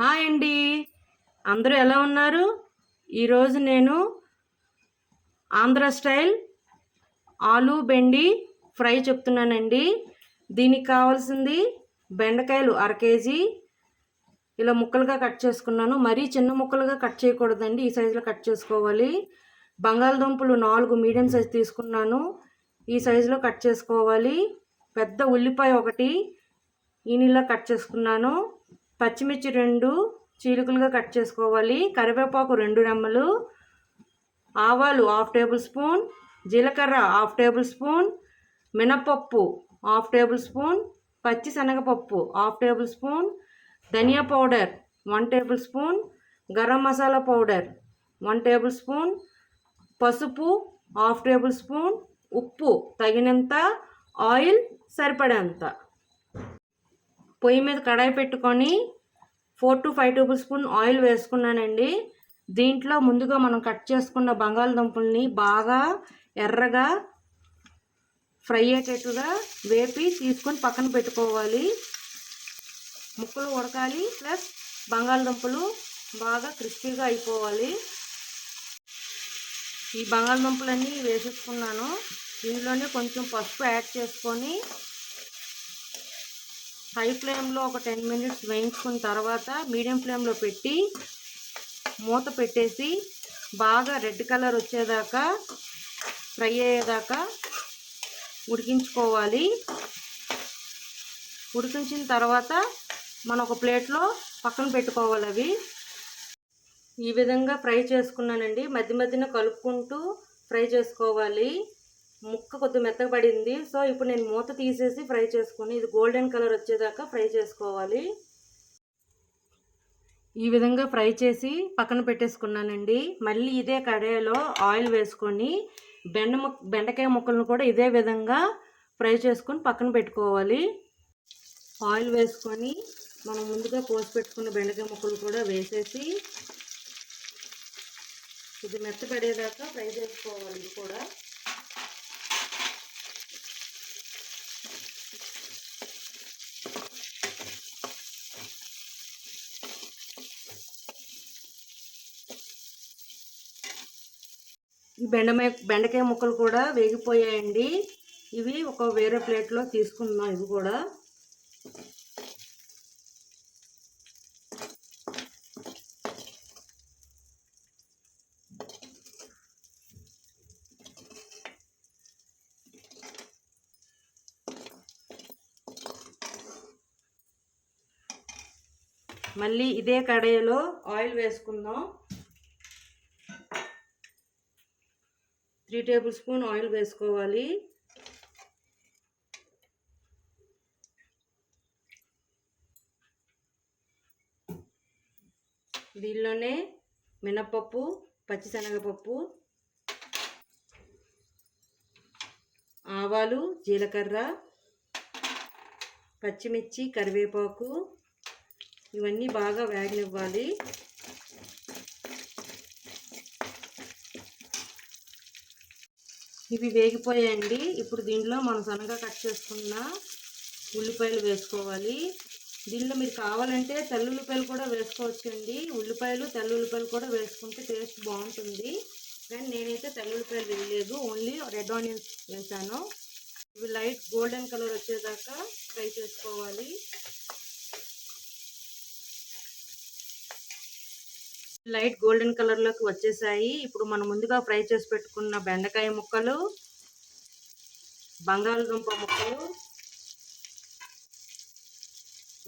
Hi అండి. అందరూ ఎలా ఉన్నారు? ఈరోజు నేను ఆంధ్ర స్టైల్ ఆలు బెండి ఫ్రై చెప్తున్నానండి. దీనికి కావాల్సింది బెండకాయలు అర కేజీ ఇలా ముక్కలుగా కట్ చేసుకున్నాను. మరీ చిన్న ముక్కలుగా కట్ చేయకూడదండి, ఈ సైజులో కట్ చేసుకోవాలి. బంగాళదుంపలు 4 మీడియం సైజు తీసుకున్నాను, ఈ సైజులో కట్ చేసుకోవాలి. పెద్ద ఉల్లిపాయ ఒకటి ఈనిలా కట్ చేసుకున్నాను. పచ్చిమిర్చి 2 చీలికలుగా కట్ చేసుకోవాలి. కరివేపాకు 2 రెమ్మలు, ఆవాలు 1/2 టేబుల్ స్పూన్, జీలకర్ర 1/2 టేబుల్ స్పూన్, మినపప్పు 1/2 టేబుల్ స్పూన్, పచ్చిశనగపప్పు 1/2 టేబుల్ స్పూన్, ధనియా powder 1 tablespoon, garam masala powder 1 tablespoon, పసుపు 1/2 టేబుల్ స్పూన్, ఉప్పు తగినంత, ఆయిల్ సరిపడేంత. పొయ్యి మీద కడాయి పెట్టుకొని 4 to 5 టేబుల్ స్పూన్ ఆయిల్ వేసుకున్నానండి. దీంట్లో ముందుగా మనం కట్ చేసుకున్న బంగాళదుంపల్ని బాగా ఎర్రగా ఫ్రై అయ్యేటట్టుగా వేపి తీసుకొని పక్కన పెట్టుకోవాలి. ముక్కలు ఉడకాలి, ప్లస్ బంగాళదుంపలు బాగా క్రిస్పీగా అయిపోవాలి. ఈ బంగాళదుంపలన్నీ వేసేసుకున్నాను. దీనిలోనే కొంచెం పసుపు యాడ్ చేసుకొని హై ఫ్లేమ్లో ఒక 10 మినిట్స్ వేయించుకున్న తర్వాత మీడియం ఫ్లేమ్లో పెట్టి మూత పెట్టేసి బాగా రెడ్ కలర్ వచ్చేదాకా ఫ్రై అయ్యేదాకా ఉడికించుకోవాలి. ఉడికించిన తర్వాత మనం ఒక ప్లేట్లో పక్కన పెట్టుకోవాలి. అవి ఈ విధంగా ఫ్రై చేసుకున్నానండి. మధ్య మధ్యన కలుపుకుంటూ ఫ్రై చేసుకోవాలి. ముక్క కొద్దిగా మెత్తగా పడింది, సో ఇప్పుడు నేను మూత తీసేసి ఫ్రై చేసుకొని ఇది గోల్డెన్ కలర్ వచ్చేదాకా ఫ్రై చేసుకోవాలి. ఈ విధంగా ఫ్రై చేసి పక్కన పెట్టేసుకున్నానండి. మళ్ళీ ఇదే కడాయిలో ఆయిల్ వేసుకొని బెండకాయ ముక్కలను కూడా ఇదే విధంగా ఫ్రై చేసుకొని పక్కన పెట్టుకోవాలి. ఆయిల్ వేసుకొని మనం ముందుగా కోసి పెట్టుకున్న బెండకాయ ముక్కలు కూడా వేసేసి ఇది మెత్తపడేదాకా ఫ్రై చేసుకోవాలి. ఇది కూడా ఈ బెండకాయ ముక్కలు కూడా వేగిపోయాయండి. ఇవి ఒక వేరే ప్లేట్లో తీసుకుందాం. ఇవి కూడా మళ్ళీ ఇదే కడాయిలో ఆయిల్ వేసుకుందాం. 3 టేబుల్ స్పూన్ ఆయిల్ వేసుకోవాలి. దీనిలోనే మినపప్పు, పచ్చిశనగపప్పు, ఆవాలు, జీలకర్ర, పచ్చిమిర్చి, కరివేపాకు ఇవన్నీ బాగా వేగనివ్వాలి. ఇవి వేగిపోయాయండి. ఇప్పుడు దీంట్లో మనం సన్నగా కట్ చేసుకున్న ఉల్లిపాయలు వేసుకోవాలి. దీనిలో మీరు కావాలంటే తెల్లుల్లిపాయలు కూడా వేసుకోవచ్చండి. ఉల్లిపాయలు తెల్లుల్లిపాయలు కూడా వేసుకుంటే టేస్ట్ బాగుంటుంది, కానీ నేనైతే తెల్లుల్లిపాయలు వేయలేదు, ఓన్లీ రెడ్ ఆనియన్స్ వేసాను. ఇవి లైట్ గోల్డెన్ కలర్ వచ్చేదాకా ఫ్రై చేసుకోవాలి. లైట్ గోల్డెన్ కలర్లోకి వచ్చేసాయి. ఇప్పుడు మనం ముందుగా ఫ్రై చేసి పెట్టుకున్న బెండకాయ ముక్కలు, బంగాళదుంప ముక్కలు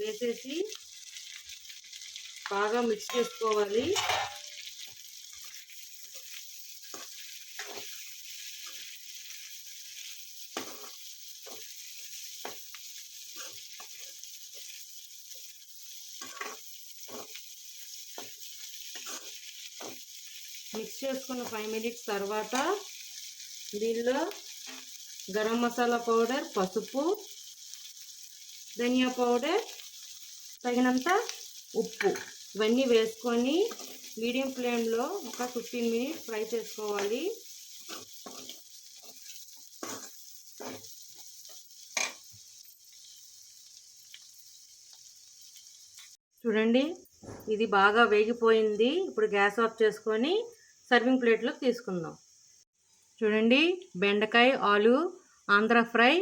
వేసేసి బాగా మిక్స్ చేసుకోవాలి. మిక్స్ చేసుకున్న 5 మినిట్స్ తర్వాత దీనిలో గరం మసాలా పౌడర్, పసుపు, ధనియా పౌడర్, తగినంత ఉప్పు ఇవన్నీ వేసుకొని మీడియం ఫ్లేమ్లో ఒక 15 మినిట్స్ ఫ్రై చేసుకోవాలి. చూడండి, ఇది బాగా వేగిపోయింది. ఇప్పుడు గ్యాస్ ఆఫ్ చేసుకొని సర్వింగ్ ప్లేట్లోకి తీసుకుందాం. చూడండి, బెండకాయ ఆలు ఆంధ్ర ఫ్రై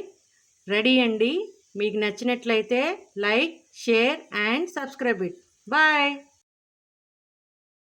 రెడీ అండి. మీకు నచ్చినట్లయితే like, share and subscribe it. Bye.